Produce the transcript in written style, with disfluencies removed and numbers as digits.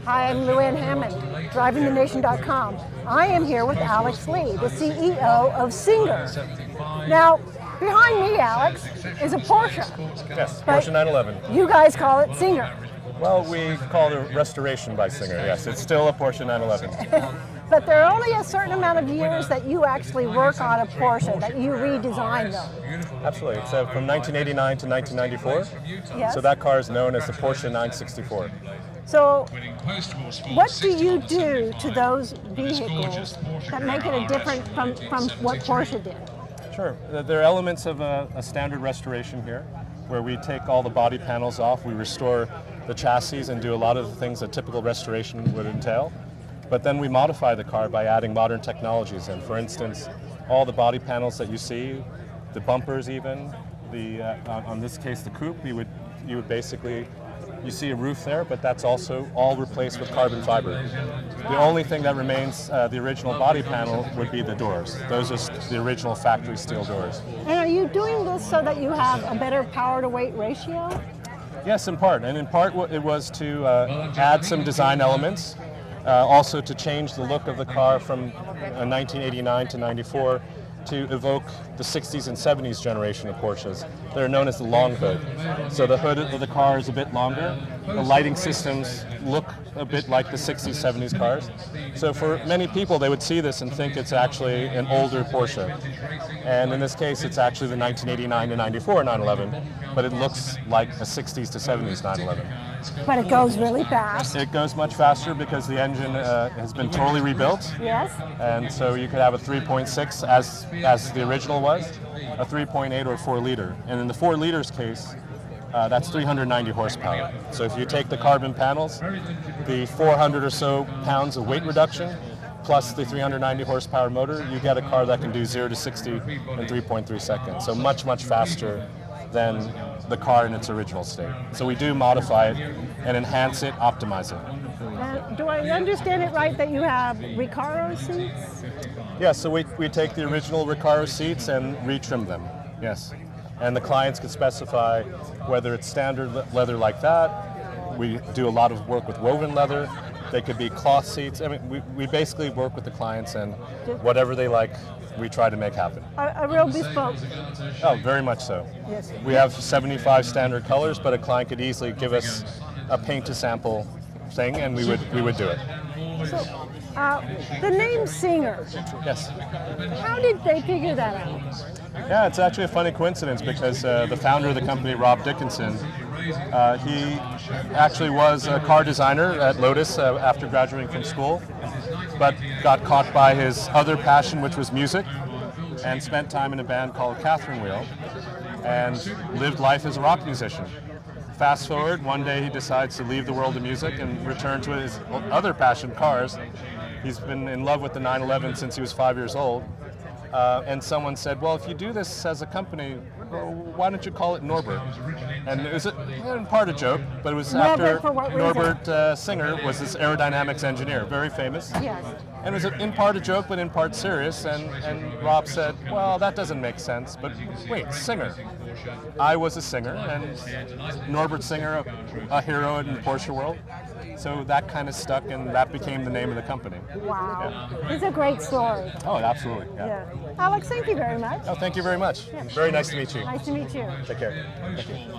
Hi, I'm Luann Hammond, DrivingTheNation.com. I am here with Alex Lee, the CEO of Singer. Now, behind me, Alex, is a Porsche. Yes, Porsche 911. You guys call it Singer. Well, we call it a restoration by Singer, yes. It's still a Porsche 911. But there are only a certain amount of years that you actually work on a Porsche, that you redesign them. Absolutely. So from 1989 to 1994. Yes. So that car is known as the Porsche 964. So what do you do to those vehicles that make it different from what Porsche did? Sure. There are elements of a standard restoration here, where we take all the body panels off, we restore the chassis and do a lot of the things that typical restoration would entail. But then we modify the car by adding modern technologies in. For instance, all the body panels that you see, the bumpers even, on this case the coupe, you would basically, you see a roof there, but that's also all replaced with carbon fiber. The only thing that remains, the original body panel, would be the doors. Those are the original factory steel doors. And are you doing this so that you have a better power to weight ratio? Yes, in part. And in part it was to add some design elements, also to change the look of the car from 1989 to 94 to evoke the 60s and 70s generation of Porsches. They're known as the long hood. So the hood of the car is a bit longer. The lighting systems look a bit like the 60s, 70s cars. So for many people, they would see this and think it's actually an older Porsche. And in this case, it's actually the 1989 to 94 911, but it looks like a 60s to 70s 911. But it goes really fast. It goes much faster because the engine has been totally rebuilt. Yes. And so you could have a 3.6 as the original was, a 3.8 or 4 liter. And in the 4 liters case, that's 390 horsepower. So if you take the carbon panels, the 400 or so pounds of weight reduction, plus the 390 horsepower motor, you get a car that can do 0 to 60 in 3.3 seconds. So much, much faster than the car in its original state. So we do modify it and enhance it, optimize it. Do I understand it right that you have Recaro seats? Yeah, so we take the original Recaro seats and retrim them, yes. And the clients can specify whether it's standard leather like that. We do a lot of work with woven leather. They could be cloth seats. I mean, we basically work with the clients, and whatever they like, we try to make happen. A real bespoke. Oh, very much so. Yes. We have 75 standard colors, but a client could easily give us a paint to sample thing, and we would do it. So, the name Singer. Yes. How did they figure that out? Yeah, it's actually a funny coincidence because the founder of the company, Rob Dickinson, he actually was a car designer at Lotus after graduating from school, but got caught by his other passion, which was music, and spent time in a band called Catherine Wheel, and lived life as a rock musician. Fast forward, one day he decides to leave the world of music and return to his other passion, cars. He's been in love with the 911 since he was 5 years old. And someone said, well, if you do this as a company, why don't you call it Norbert? And it was in part a joke, but it was after Norbert Singer was this aerodynamics engineer, very famous. Yes. And it was in part a joke, but in part serious. And Rob said, well, that doesn't make sense, but wait, Singer. I was a singer, and Norbert Singer, a hero in the Porsche world. So that kind of stuck, and that became the name of the company. Wow. Yeah. It's a great story. Oh, absolutely. Yeah. Alex, thank you very much. Oh, thank you very much. Yeah. Very nice to meet you. Nice to meet you. Take care. Thank you.